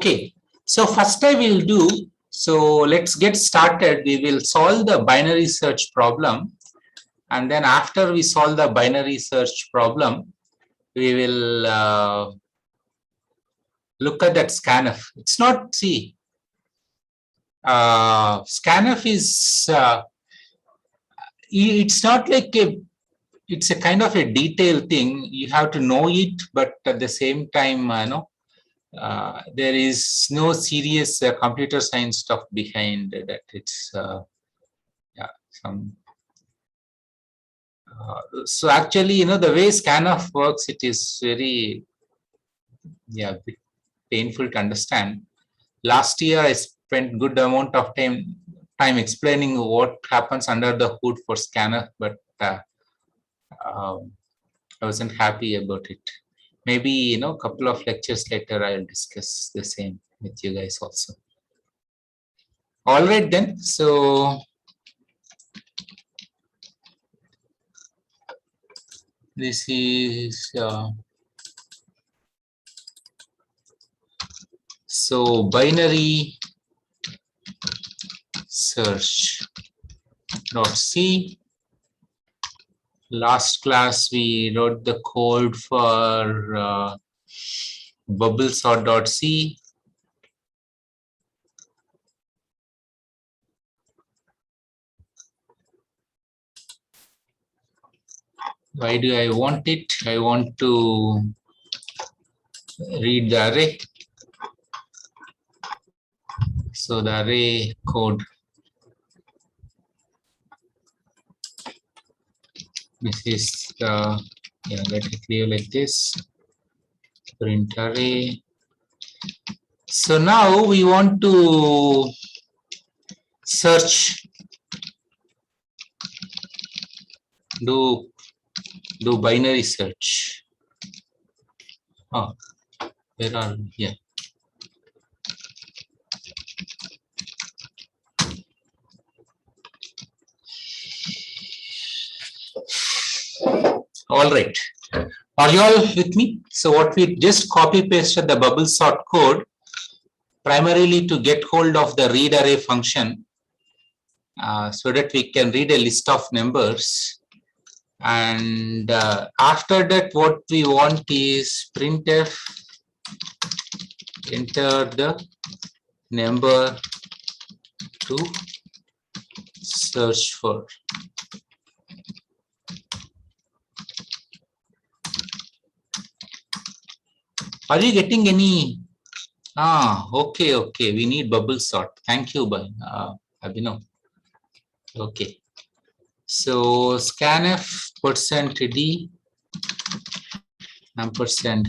Okay, so first I will do, so let's get started. We will solve the binary search problem, and then after we solve the binary search problem, we will look at that scanf. It's not, see, scanf is, it's not like it's a kind of a detailed thing. You have to know it, but at the same time, there is no serious computer science stuff behind that. It's yeah, some. So actually, the way scanf works, it is very painful to understand. Last year, I spent good amount of time explaining what happens under the hood for scanf, but I wasn't happy about it. Maybe a couple of lectures later, I'll discuss the same with you guys also. All right then. So this is so binary search .c. Last class we wrote the code for bubble sort.c. Why do I want it? I want to read the array. So the array code, this is the, let it clear like this, print array. So now we want to search, do binary search. Oh, where are we here? All right. Are you all with me? So what we just copy pasted the bubble sort code primarily to get hold of the read array function so that we can read a list of numbers. And after that, what we want is printf enter the number to search for. Are you getting any? Okay. We need bubble sort. Thank you, Abhinav. Okay. So scanf %d ampersand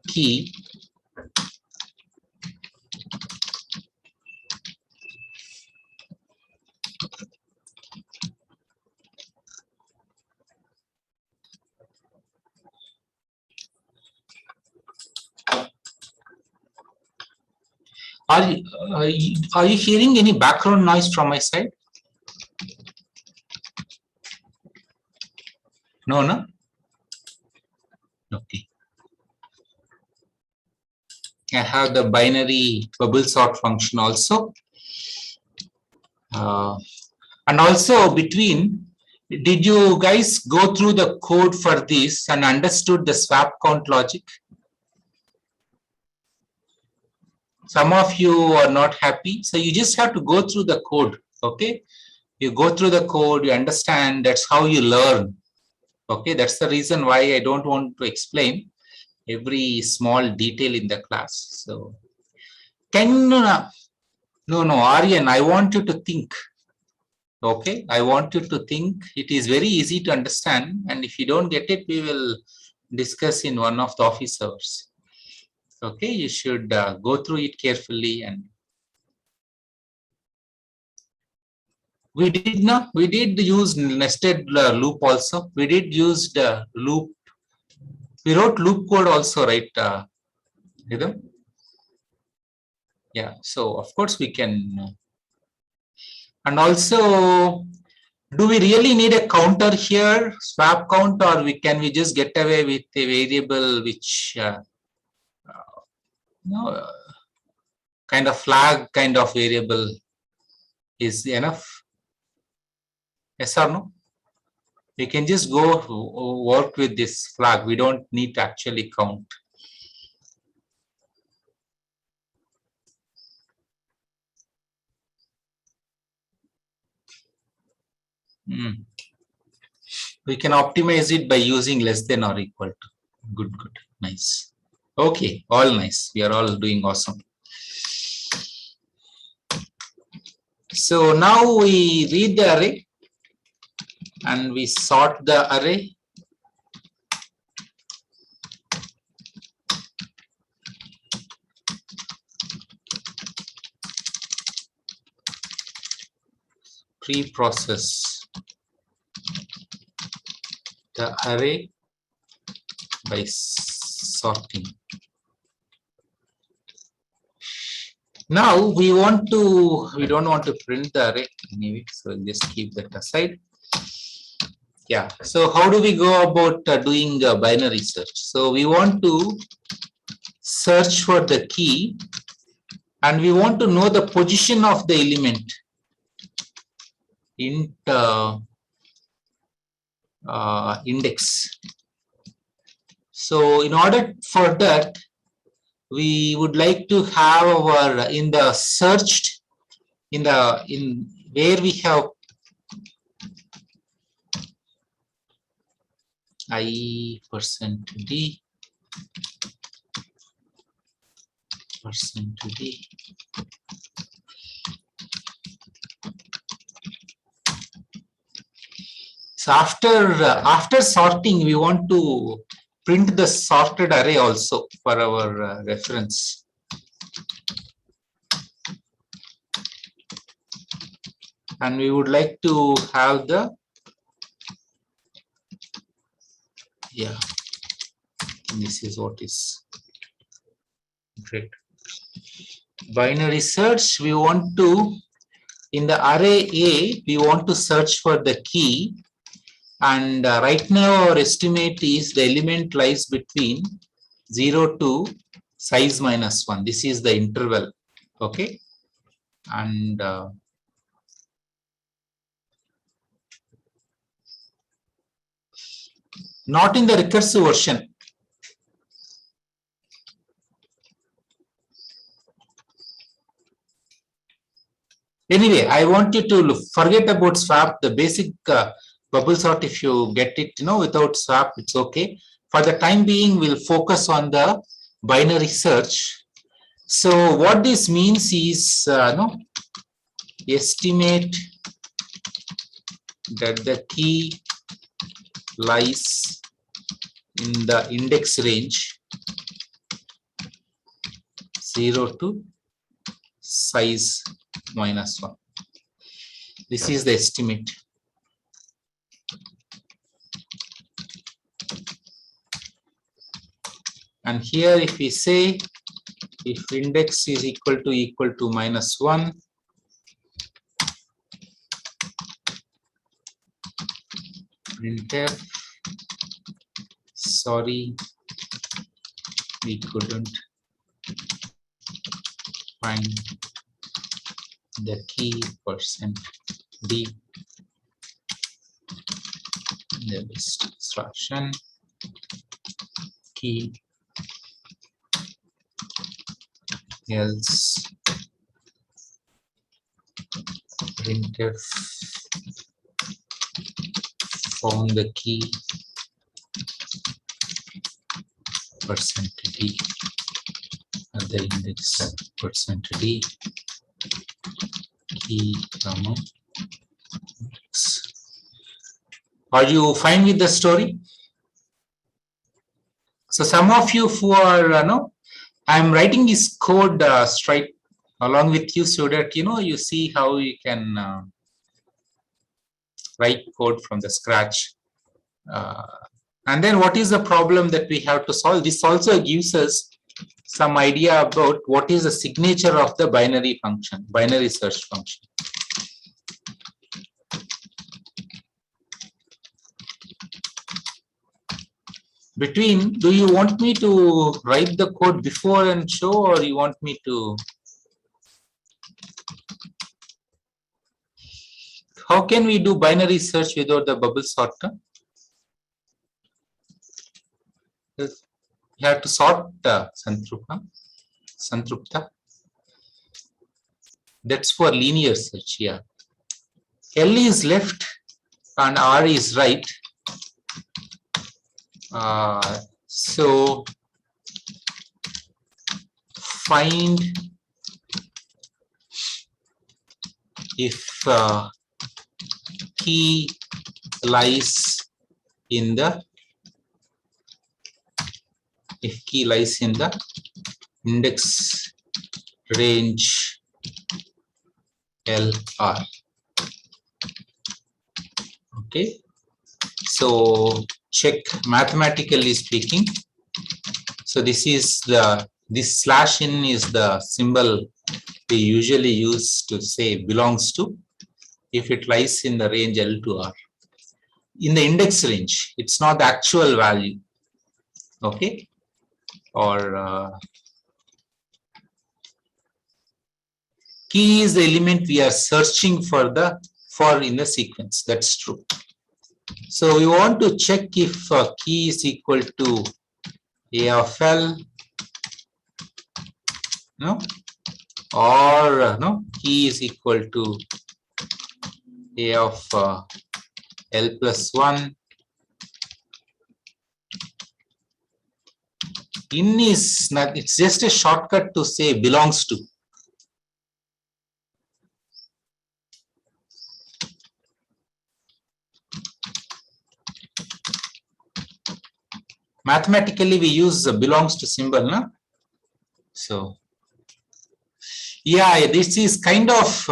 key Are you hearing any background noise from my side? No? Okay. I have the binary bubble sort function also. And also between, did you guys go through the code for this and understood the swap count logic? Some of you are not happy, so you just have to go through the code, okay? You go through the code, you understand, that's how you learn, okay? That's the reason why I don't want to explain every small detail in the class. So, no, Aryan, I want you to think, okay? I want you to think. It is very easy to understand, and if you don't get it, we will discuss in one of the office hours. Okay, you should go through it carefully. And we did use nested loop also. We did use the loop. We wrote loop code also, right, Rhythm? Yeah, so of course we can. And also, do we really need a counter here, swap count, or can we just get away with a variable which kind of flag kind of variable is enough? Yes or no? We can just go work with this flag. We don't need to actually count. We can optimize it by using less than or equal to. Good, good, nice. Okay, all nice. We are all doing awesome. So now we read the array and we sort the array. Pre-process the array by sorting. Now we don't want to print the array anyway, so we'll just keep that aside. Yeah, so how do we go about doing binary search? So we want to search for the key and we want to know the position of the element int index. So in order for that, we would like to have our in the searched in where we have %d %d. So after sorting, we want to print the sorted array also for our reference. And we would like to have the, yeah, this is what is great. Binary search, we want to, in the array A, we want to search for the key. And right now our estimate is the element lies between 0 to size -1. This is the interval, okay? And not in the recursive version. Anyway, I want you to forget about swap, the basic bubble sort. If you get it, without swap, it's okay. For the time being, we'll focus on the binary search. So what this means is, estimate that the key lies in the index range 0 to size -1. This is the estimate. And here if we say if index is equal to -1, printf, sorry, we couldn't find the key %d in the list instruction. Key else printf found the key %d at the index %d key comma index. Are you fine with the story? So some of you who are I'm writing this code straight along with you so that you see how you can write code from the scratch. And then what is the problem that we have to solve? This also gives us some idea about what is the signature of the binary function, binary search function. Between, do you want me to write the code before and show, or you want me to? How can we do binary search without the bubble sorter? You have to sort Santrupta. That's for linear search, yeah. L is left and R is right. So find if key lies in the index range LR. Okay, so check mathematically speaking. So this slash in is the symbol we usually use to say belongs to if it lies in the range L to R. In the index range, it's not the actual value. Okay, or key is the element we are searching for in the sequence. That's true. So we want to check if key is equal to A of L, no, or no, key is equal to A of L plus 1. In is not, it's just a shortcut to say belongs to. Mathematically, we use belongs to symbol, no? So, yeah, this is kind of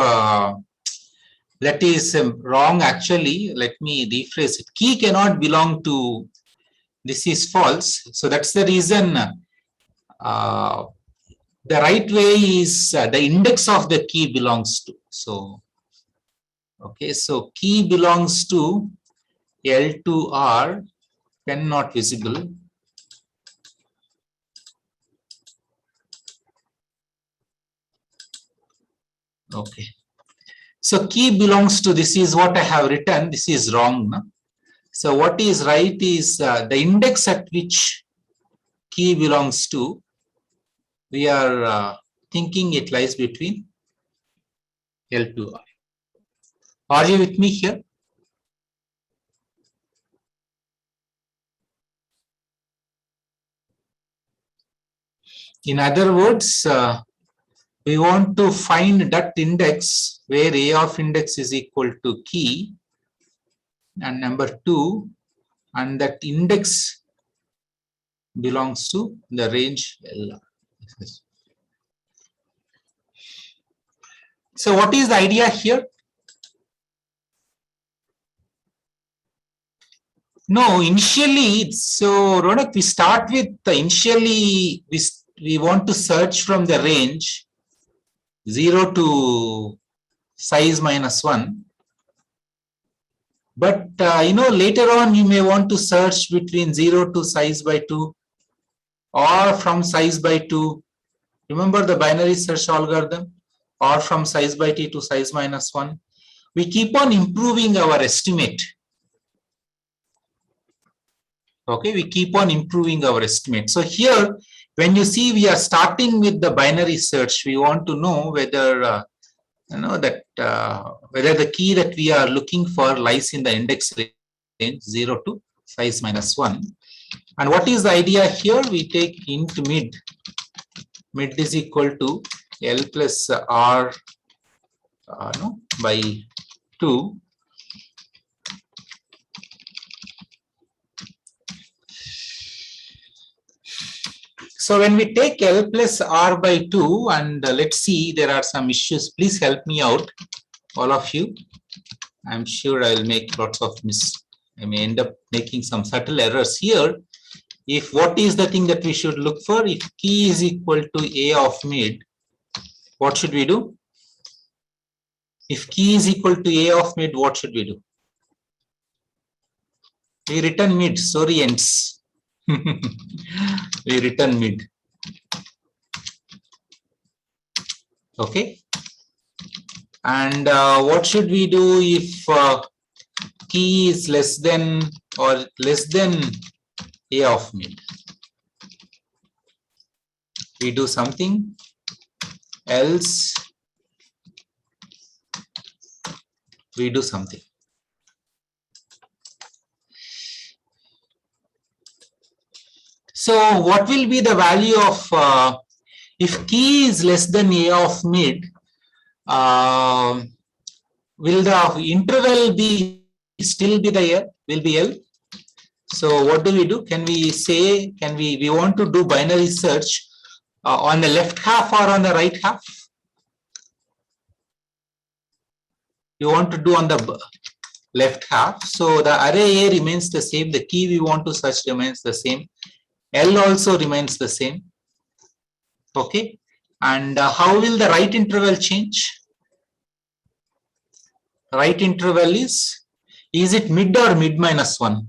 that is wrong actually. Let me rephrase it. Key cannot belong to. This is false. So that's the reason. The right way is the index of the key belongs to. So, okay, so key belongs to L to R, pen not visible. Okay, so key belongs to, this is what I have written, this is wrong. No? So what is right is the index at which key belongs to, we are thinking it lies between L to R. Are you with me here? In other words, we want to find that index where A of index is equal to key and number 2, and that index belongs to the range LR. So what is the idea here? No, initially, so Ronak, we start with initially we want to search from the range 0 to size minus 1. But later on you may want to search between 0 to size by 2 or from size by 2. Remember the binary search algorithm, or from size by t to size minus 1. We keep on improving our estimate. Okay, we keep on improving our estimate. So here, when you see we are starting with the binary search, we want to know whether whether the key that we are looking for lies in the index range 0 to size minus 1. And what is the idea here? We take int mid. Mid is equal to L plus R by 2. So when we take L plus R by 2, and let's see, there are some issues. Please help me out, all of you. I'm sure I'll make lots of I may end up making some subtle errors here. If what is the thing that we should look for? If key is equal to A of mid, what should we do? If key is equal to A of mid, what should we do? We return mid, sorry, ends. We return mid. Okay. And what should we do if key is less than or less than A of mid? We do something else. We do something. So what will be the value of if key is less than A of mid? Will the interval be still be the L? Will be L? So what do? Can we say, we want to do binary search on the left half or on the right half? You want to do on the left half. So the array A remains the same. The key we want to search remains the same. L also remains the same. Okay. And how will the right interval change? Right interval is it mid or mid minus 1?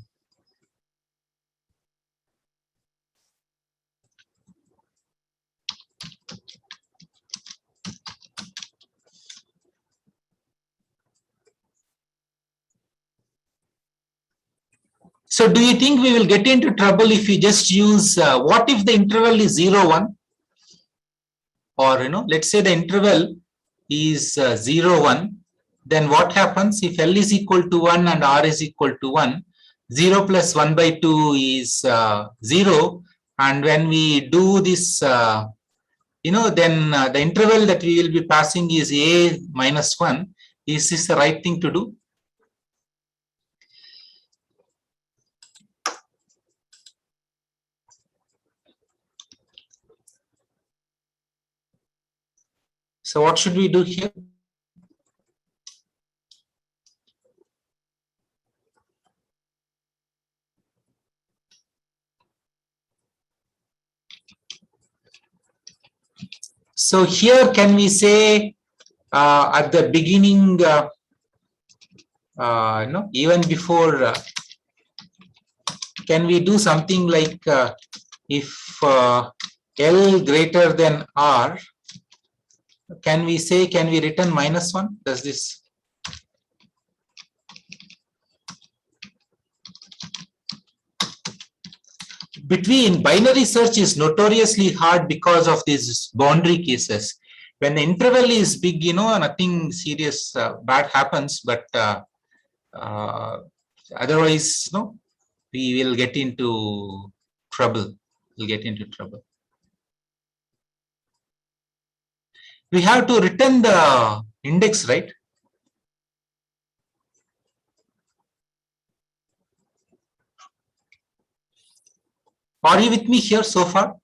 So do you think we will get into trouble if we just use, what if the interval is 0, 1? Or, let's say the interval is 0, 1. Then what happens if L is equal to 1 and R is equal to 1? 0 plus 1 by 2 is 0. And when we do this, then the interval that we will be passing is A minus 1. Is this the right thing to do? So what should we do here? So here can we say at the beginning, even before, can we do something like if L greater than R, can we return minus 1? Does this? Between binary search is notoriously hard because of these boundary cases. When the interval is big, nothing serious bad happens, but otherwise, we will get into trouble. We'll get into trouble. We have to return the index, right? Are you with me here so far?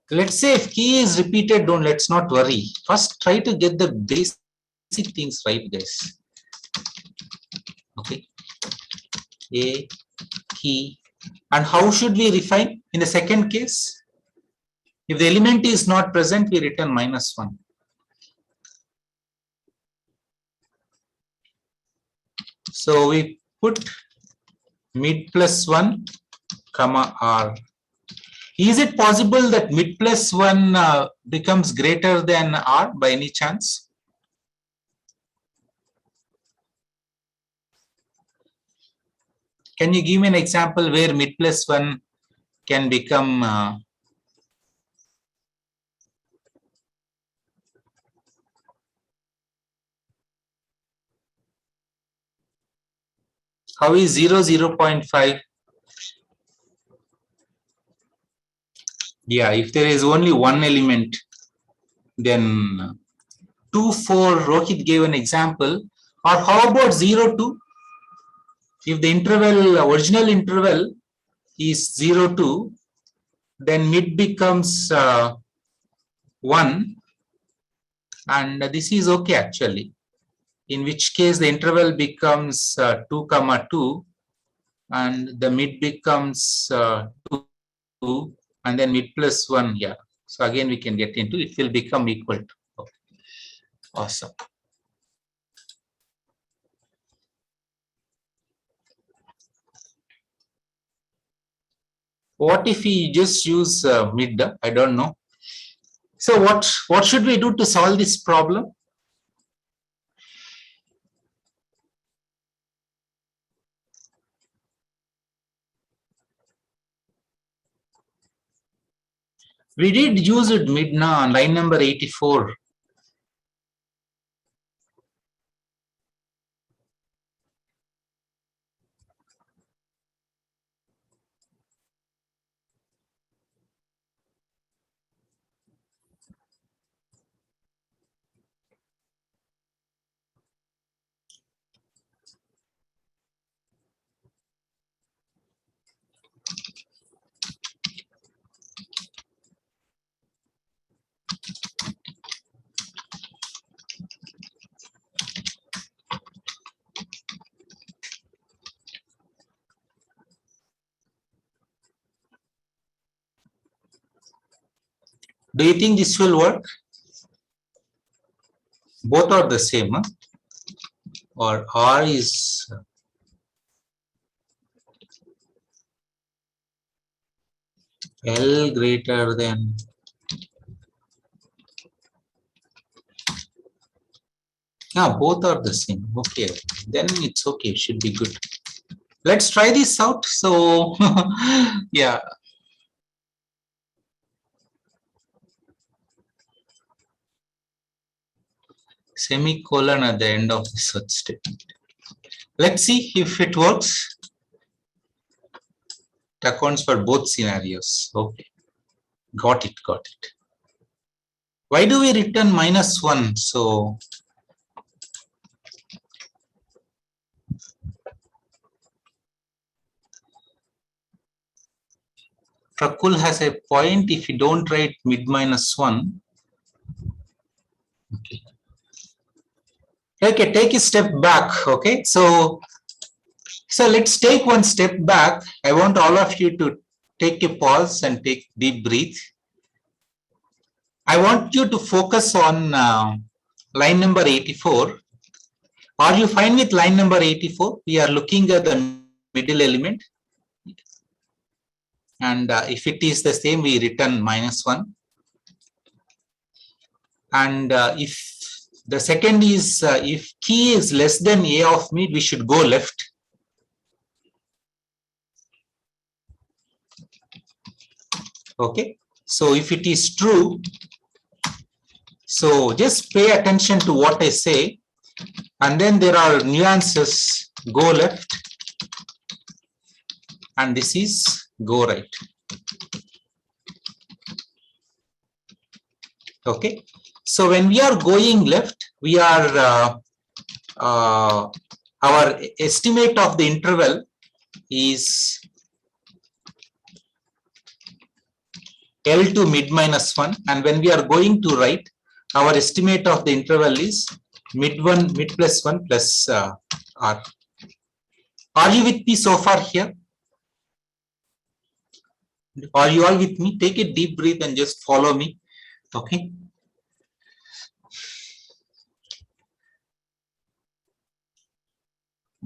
Let's say if key is repeated, let's not worry. First, try to get the basic things right, guys. Okay. A, key. And how should we refine? In the second case, if the element is not present, we return minus 1. So we put mid plus 1, comma R. Is it possible that mid plus 1 becomes greater than R by any chance? Can you give me an example where mid plus 1 can become how is 0.5? Yeah, if there is only one element, then 2, 4, Rohit gave an example. Or how about 0, 2? If the original interval is 0, 2, then mid becomes 1, and this is okay actually. In which case the interval becomes 2, 2, and the mid becomes 2, and then mid plus 1, yeah. So again, we can get into it will become equal to. Okay. Awesome. What if we just use mid? I don't know. So what should we do to solve this problem? We did use it mid now on line number 84. Do you think this will work? Both are the same, huh? Or R is L greater than. Yeah, both are the same. Okay, then it's okay. It should be good. Let's try this out. So, yeah. Semicolon at the end of the search statement. Let's see if it works. It accounts for both scenarios. Okay, got it, got it. Why do we return -1? So, Prakul has a point if you don't write mid -1. Okay. Okay, take a step back. Okay, so let's take one step back. I want all of you to take a pause and take deep breath. I want you to focus on line number 84. Are you fine with line number 84? We are looking at the middle element. And if it is the same, we return -1. And if the second is if key is less than A of mid, we should go left. Okay, so if it is true, so just pay attention to what I say, and then there are nuances. Go left, and this is go right. Okay, so when we are going left, we are our estimate of the interval is L to mid -1, and when we are going to right, our estimate of the interval is mid plus 1 plus R. Are you with me so far here? Are you all with me? Take a deep breath and just follow me. Okay.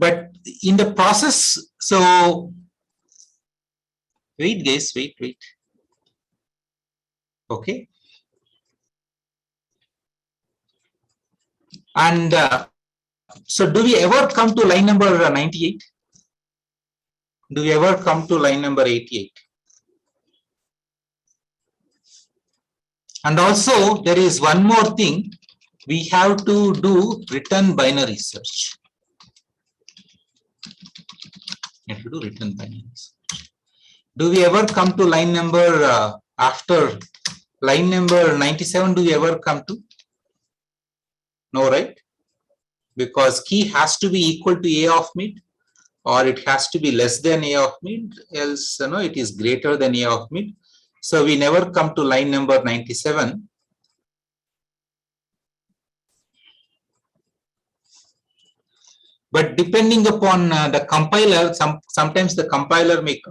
But in the process, so wait guys, wait. Okay. And so do we ever come to line number 98? Do we ever come to line number 88? And also there is one more thing. We have to do return binary search. You have to do return binary search. Do we ever come to line number after line number 97? Do we ever come to? No, right? Because key has to be equal to A of mid, or it has to be less than A of mid, else it is greater than A of mid. So we never come to line number 97. But depending upon the compiler, sometimes the compiler may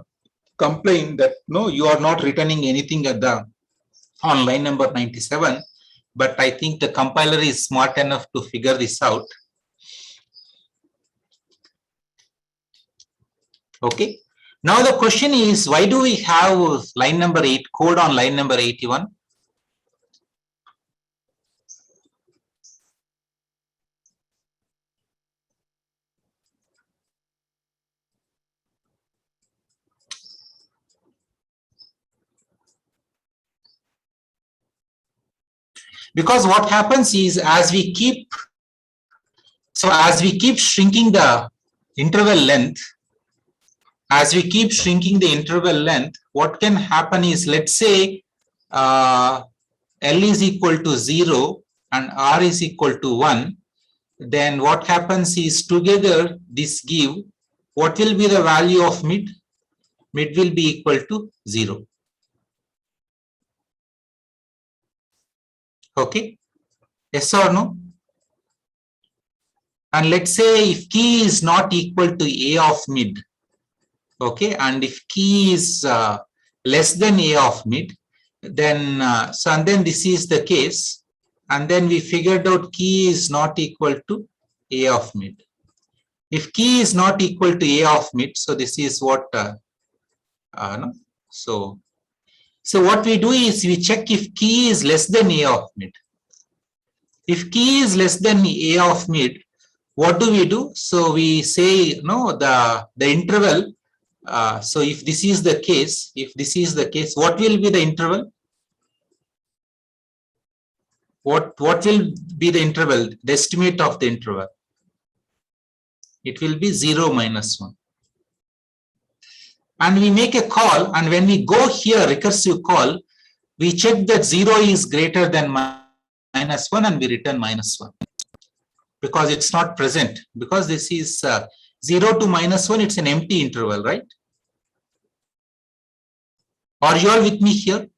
complain that no, you are not returning anything at the on line number 97, but I think the compiler is smart enough to figure this out. Okay. Now the question is, why do we have line number 8 code on line number 81? Because what happens is, as we keep shrinking the interval length, what can happen is, let's say L is equal to 0 and R is equal to 1, then what happens is, together this give, what will be the value of mid? Mid will be equal to 0. Okay, yes or no? And let's say if key is not equal to A of mid, okay, and if key is less than A of mid, then and then this is the case, and then we figured out key is not equal to A of mid. If key is not equal to A of mid, so this is what no? So what we do is, we check if key is less than A of mid. If key is less than A of mid, what do we do? So we say, no, the interval. So if this is the case, what will be the interval? What will be the interval? The estimate of the interval. It will be 0 minus 1. And we make a call, and when we go here, recursive call, we check that 0 is greater than minus 1, and we return minus 1. Because it's not present, because this is 0 to minus 1, it's an empty interval, right? Are you all with me here?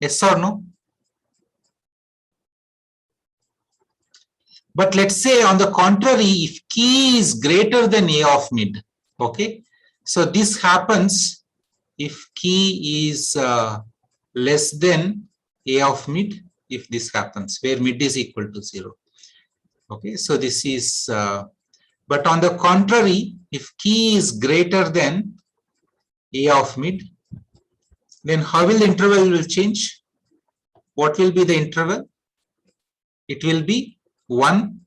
Yes or no? But let's say, on the contrary, if key is greater than A of mid, okay? So this happens if key is less than A of mid, if this happens, where mid is equal to 0. Okay, so this is, but on the contrary, if key is greater than A of mid, then how will the interval will change? What will be the interval? It will be 1,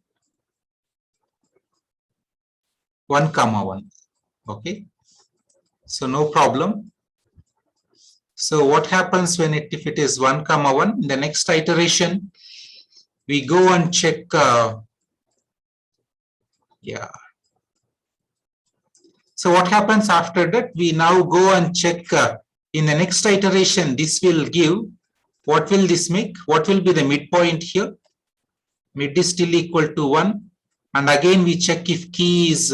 1, 1. Okay, so no problem. So what happens when if it is 1, 1? In the next iteration, we go and check. Yeah. So what happens after that? We now go and check in the next iteration. This will give. What will this make? What will be the midpoint here? Mid is still equal to 1, and again we check if key is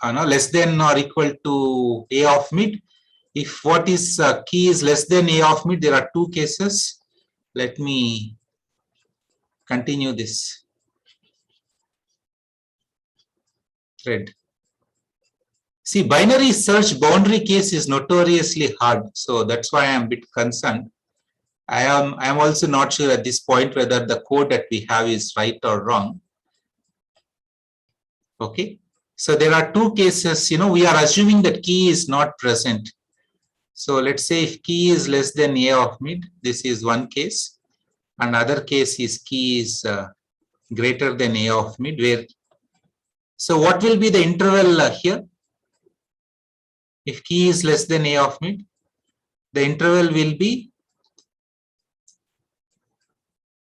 less than or equal to A of mid. If what is key is less than A of mid, there are two cases. Let me continue this thread. See, binary search boundary case is notoriously hard, so that's why I am a bit concerned. I am also not sure at this point whether the code that we have is right or wrong. Okay, so there are two cases. We are assuming that key is not present. So let's say if key is less than A of mid, this is one case. Another case is key is greater than A of mid. Where, so what will be the interval here? If key is less than A of mid, the interval will be,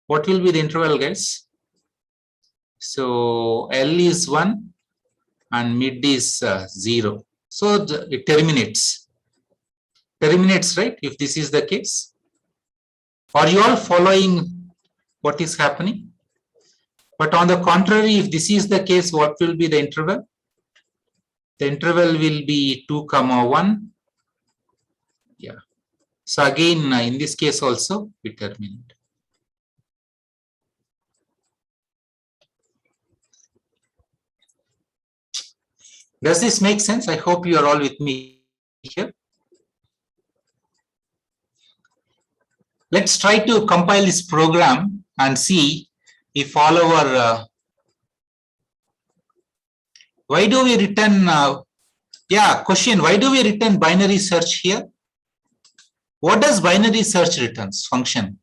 what will be the interval, guys? So L is 1 and mid is 0. So it terminates. Terminates, right? If this is the case. Are you all following what is happening? But on the contrary, if this is the case, what will be the interval? The interval will be 2, 1. Yeah. So again, in this case also, we terminate. Does this make sense? I hope you are all with me here. Let's try to compile this program and see if all our why do we return question, why do we return binary search here? What does binary search returns function?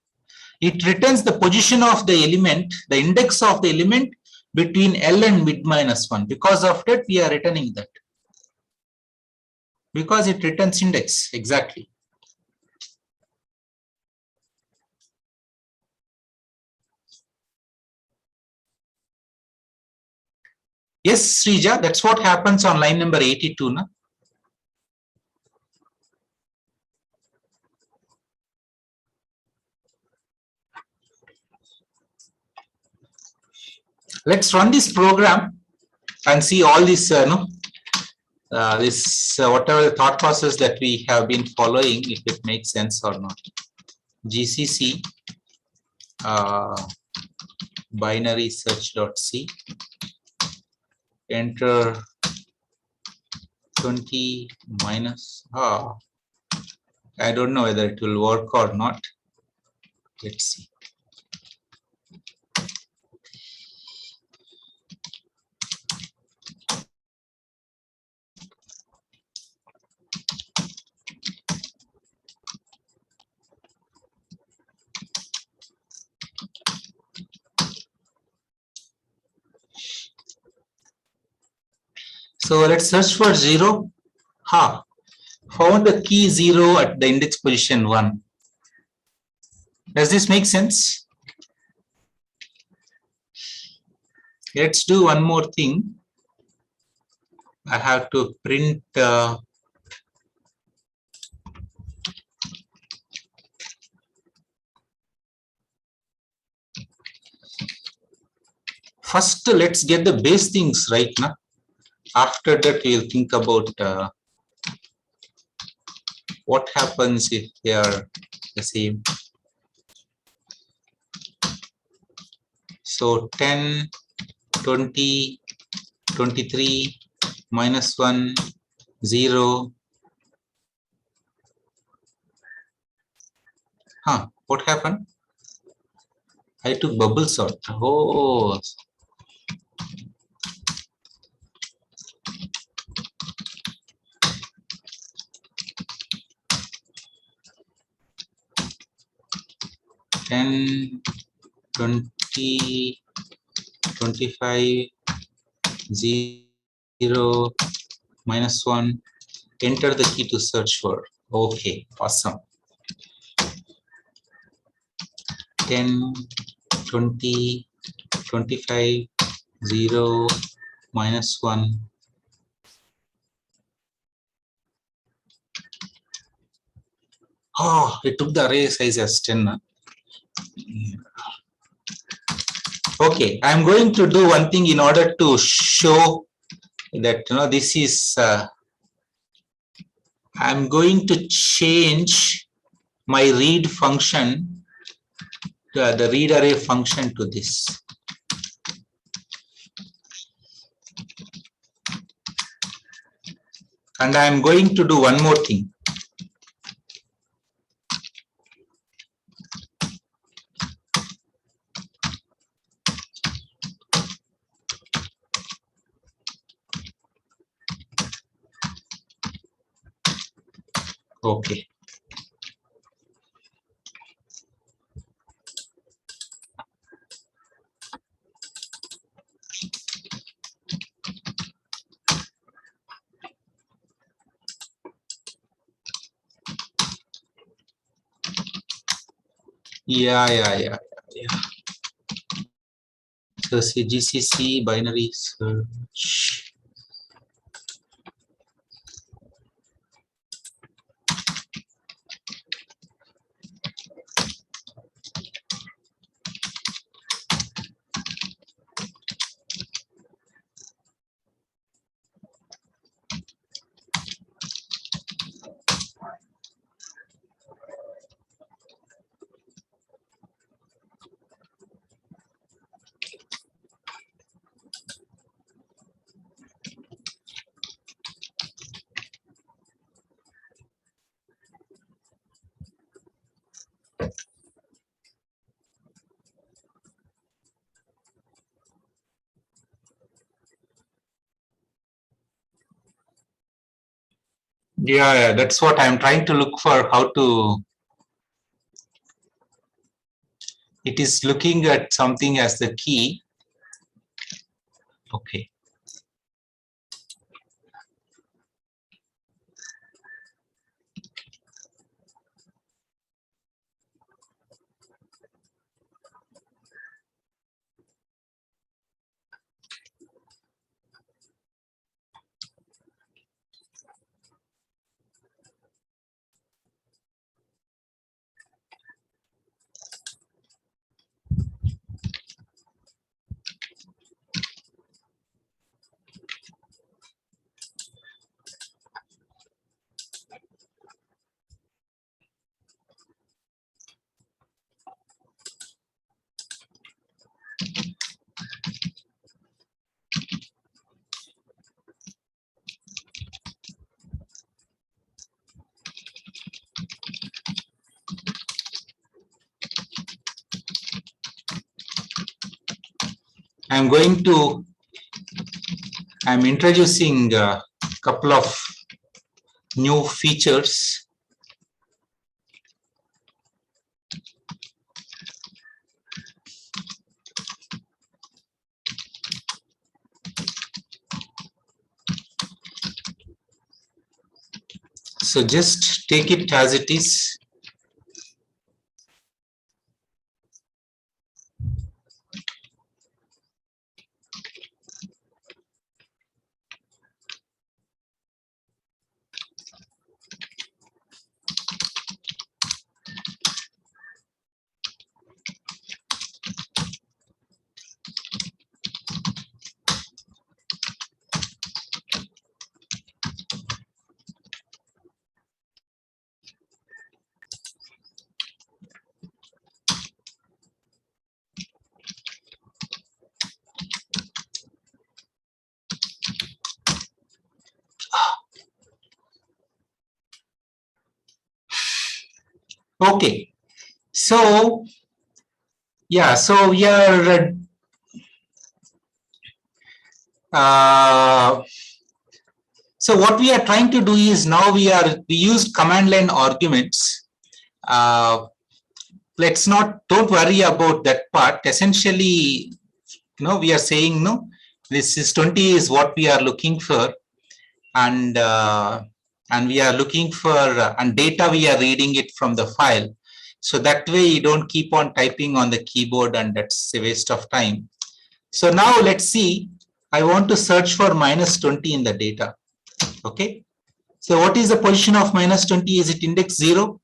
It returns the position of the element, the index of the element between L and mid minus 1. Because of that, we are returning that. Because it returns index, exactly. Yes, Srija, that's what happens on line number 82. Na? Let's run this program and see all this, whatever the thought process that we have been following, if it makes sense or not. GCC binary search.c, enter 20 minus, I don't know whether it will work or not. Let's see. So let's search for 0. Found the key 0 at the index position 1. Does this make sense? Let's do one more thing. I have to print first, let's get the base things right now. After that, we'll think about what happens if they are the same. So 10, 20, 23, minus 1, 0. What happened? I took bubble sort. Oh. Ten, 20, 25, 0, minus 1. Enter the key to search for. Okay, awesome. 10, 20, 25, 0, minus 1. It took the array size as 10. Okay, I'm going to do one thing in order to show that this is. I'm going to change my read function, the read array function, to this. And I'm going to do one more thing. Okay. Yeah. So say GCC binary search. Yeah, that's what I'm trying to look for, how to. It is looking at something as the key. Okay. I'm introducing a couple of new features. So just take it as it is. Okay. So yeah, so we are so what we are trying to do is, now we used command line arguments. Let's don't worry about that part. Essentially, we are saying, no, this is 20 is what we are looking for, and we are looking for and data, we are reading it from the file. So that way you don't keep on typing on the keyboard, and that's a waste of time. So now let's see, I want to search for -20 in the data. Okay. So what is the position of -20? Is it index 0?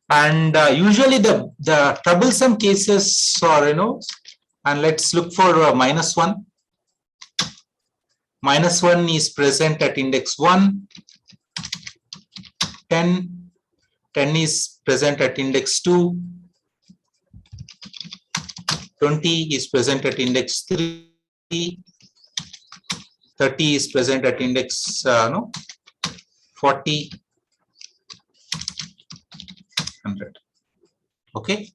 And usually the troublesome cases are, and let's look for -1. -1 is present at index 1. 10 is present at index 2. 20 is present at index 3. 30 is present at index 40. 100. Okay.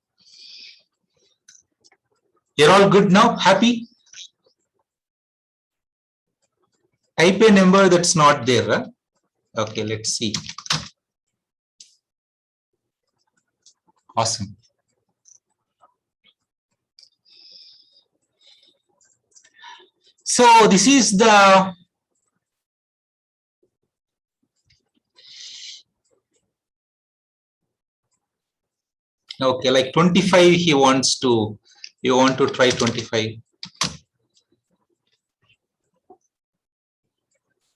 You're all good now? Happy? Type a number that's not there. Huh? Okay, let's see. Awesome. So this is the okay, like 25 you want to try 25.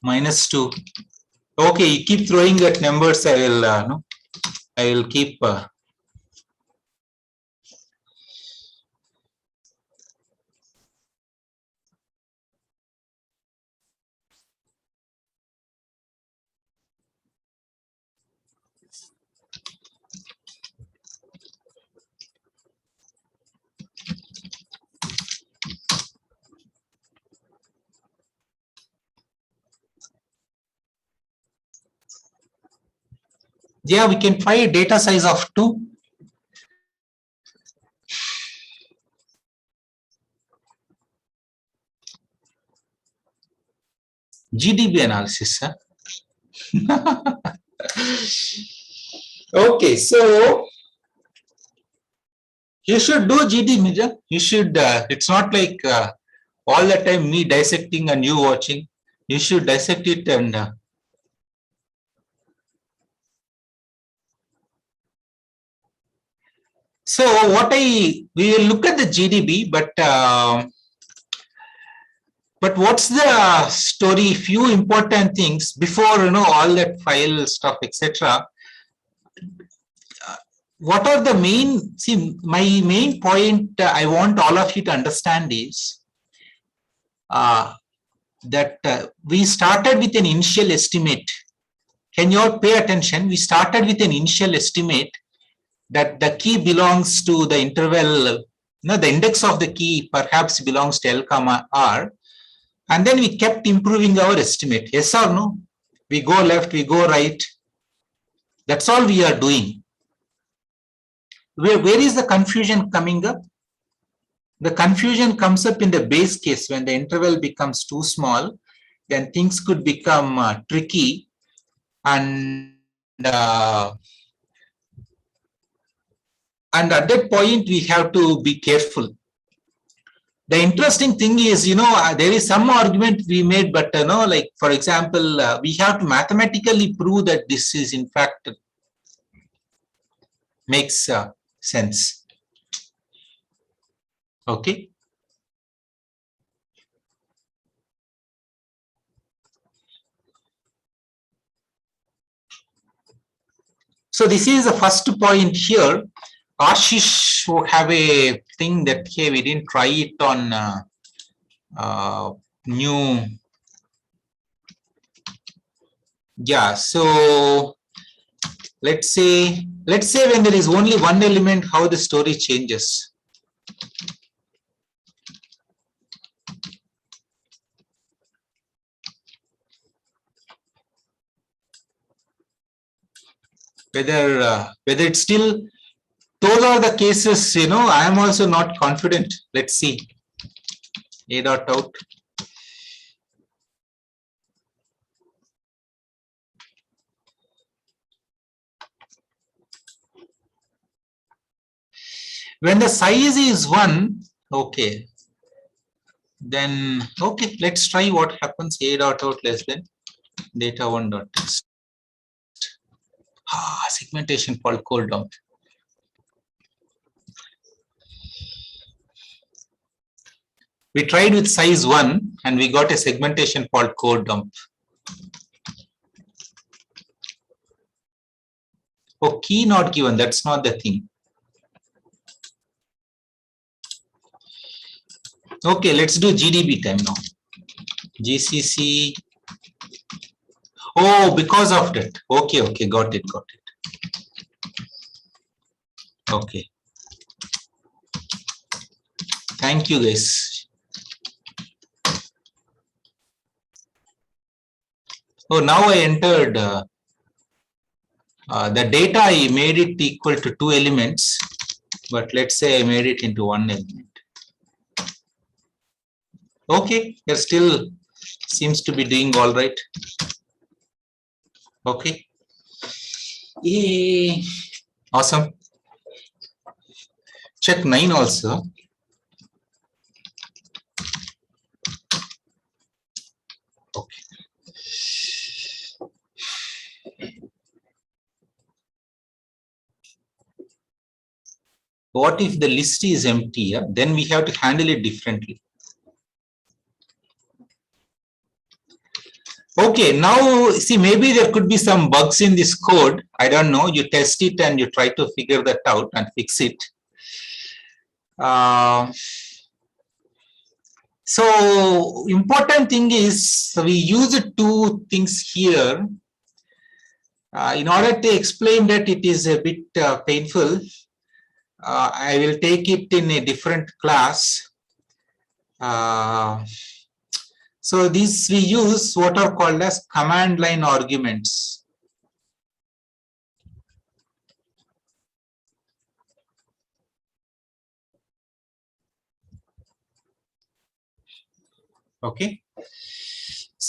-2. Okay, you keep throwing at numbers. I will keep yeah, we can try a data size of 2. GDB analysis, huh? Okay, so you should do GD, you should, it's not like all the time me dissecting and you watching. You should dissect it and so what we will look at the GDB, but what's the story? Few important things before all that file stuff, etc. What are the main? See, my main point I want all of you to understand is that we started with an initial estimate. Can you all pay attention? We started with an initial estimate that the key belongs to the interval. The index of the key perhaps belongs to L comma R. And then we kept improving our estimate. Yes or no? We go left, we go right. That's all we are doing. Where is the confusion coming up? The confusion comes up in the base case when the interval becomes too small, then things could become tricky, and at that point we have to be careful. The interesting thing is, there is some argument we made, but like for example, we have to mathematically prove that this is in fact makes sense. Okay. So this is the first point here. Ashish would have a thing that, hey, we didn't try it on new. Yeah, so let's say when there is only one element, how the story changes. Whether it's still, those are the cases, I am also not confident. Let's see. A dot out. When the size is 1, okay, then okay, let's try what happens. A dot out less than data 1 dot text. Segmentation fault code dump. We tried with size 1 and we got a segmentation fault code dump. Oh, key not given, that's not the thing. Okay, let's do GDB time now. GCC. Oh, because of that. Okay, got it. Okay. Thank you, guys. Oh, now I entered the data. I made it equal to 2 elements, but let's say I made it into 1 element. Okay, it still seems to be doing all right. Okay. Yay. Awesome. Check 9 also. Okay. What if the list is empty? Yeah? Then we have to handle it differently. Okay, now see, maybe there could be some bugs in this code. I don't know. You test it and you try to figure that out and fix it. So important thing is we use 2 things here. In order to explain that, it is a bit painful. I will take it in a different class. So these we use what are called as command line arguments. Okay.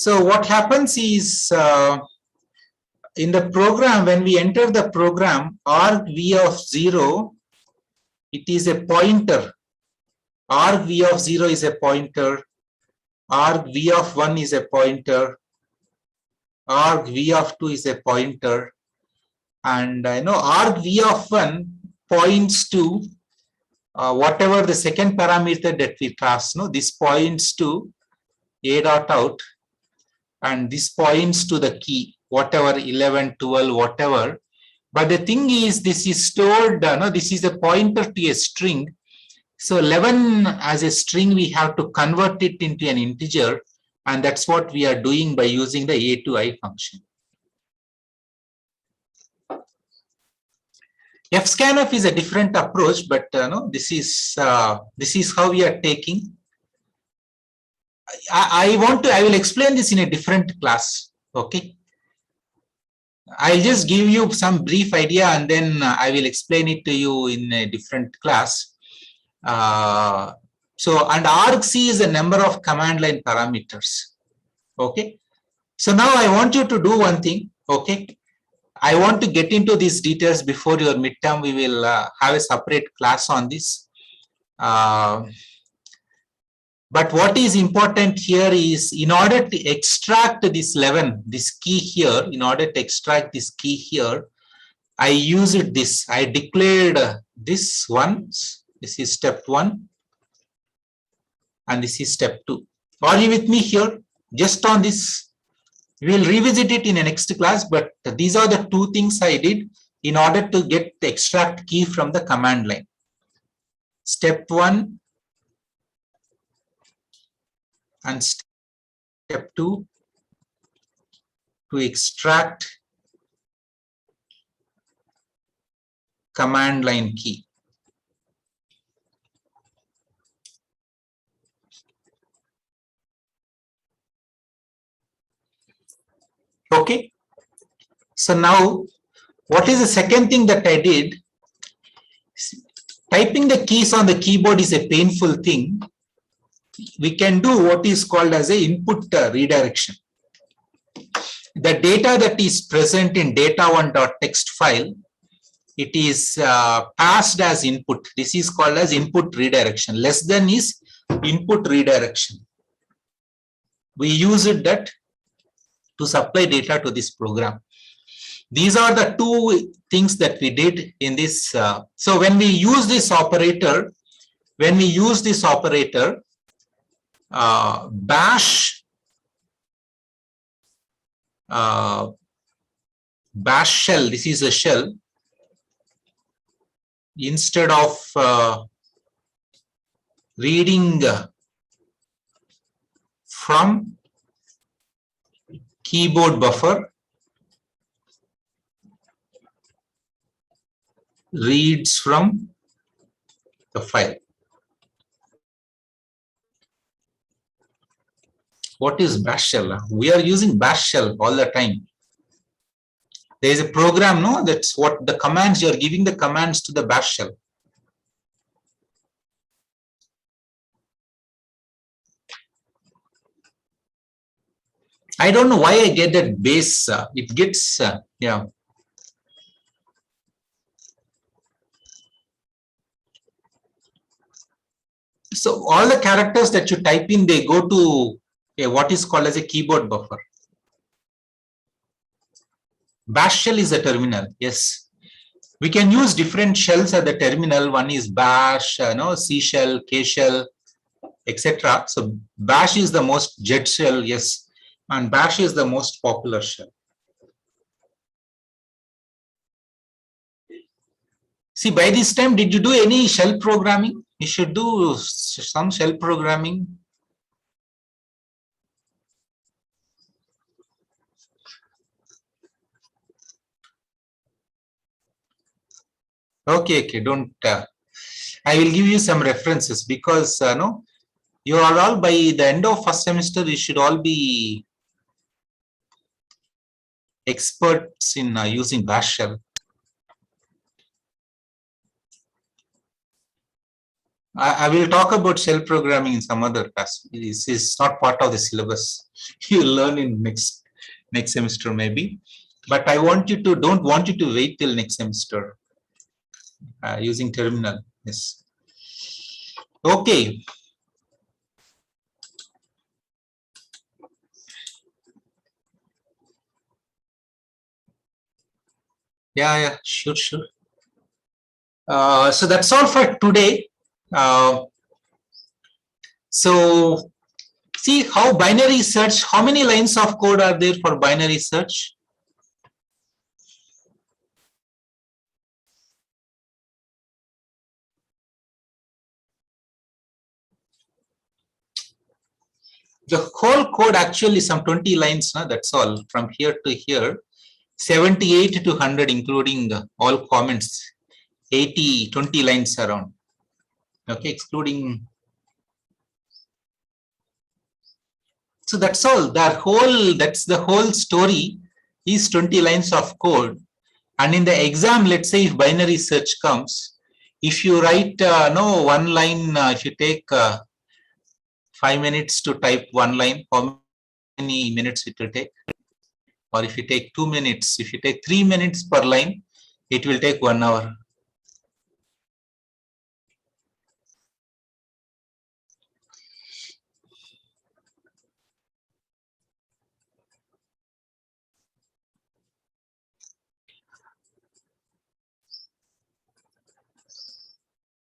So what happens is in the program, when we enter the program, argv of 0, it is a pointer. Argv of 0 is a pointer. Argv of 1 is a pointer. Argv of 2 is a pointer. And argv of 1 points to whatever the second parameter that we pass. This points to a dot out, and this points to the key, whatever 11, 12, whatever. But the thing is, this is stored, this is a pointer to a string. So 11 as a string, we have to convert it into an integer, and that's what we are doing by using the a to I function. fscanf is a different approach, but this is how we are taking. I will explain this in a different class. Okay. I'll just give you some brief idea, and then I will explain it to you in a different class. And argc is a number of command line parameters. Okay. So now I want you to do one thing. Okay. I want to get into these details before your midterm. We will have a separate class on this. But what is important here is, in order to extract this 11, this key here, in order to extract this key here, I used this. I declared this once. This is step 1. And this is step 2. Are you with me here? Just on this. We will revisit it in the next class, but these are the two things I did in order to get the extract key from the command line. Step 1 and step 2 to extract command line key. Okay. So now, what is the second thing that I did? Typing the keys on the keyboard is a painful thing. We can do what is called as a input redirection. The data that is present in data1.txt file, it is passed as input. This is called as input redirection. Less than is input redirection. We use that to supply data to this program. These are the two things that we did in this. So when we use this operator, bash shell, this is a shell, instead of reading from keyboard buffer, reads from the file. What is bash shell? We are using bash shell all the time. There is a program, no? That's what the commands, you are giving the commands to the bash shell. I don't know why I get that base. It gets, yeah. So all the characters that you type in, they go to what is called as a keyboard buffer. Bash shell is a terminal. Yes. We can use different shells at the terminal. One is bash, C shell, K shell, etc. So bash is the most jet shell, yes. And bash is the most popular shell. See, by this time, did you do any shell programming? You should do some shell programming. Okay, don't. I will give you some references, because no, you are all, by the end of first semester, you should all be experts in using bash shell. I will talk about shell programming in some other class. This is not part of the syllabus. You will learn in next semester maybe. But I don't want you to wait till next semester using terminal. Yes. Okay. Yeah, sure. So that's all for today. So see how binary search, how many lines of code are there for binary search? The whole code actually some 20 lines, that's all from here to here. 78 to 100 including all comments, 20 lines around. Okay, excluding. So that's all. That's the whole story is 20 lines of code. And in the exam, let's say if binary search comes, if you write one line, if you take 5 minutes to type one line, how many minutes it will take? Or if you take 2 minutes, if you take 3 minutes per line, it will take 1 hour.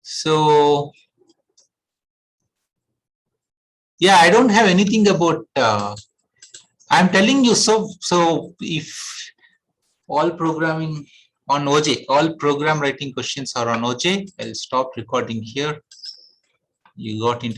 So yeah, I don't have anything about I'm telling you. So if all programming on OJ, all program writing questions are on OJ, I'll stop recording here. You got into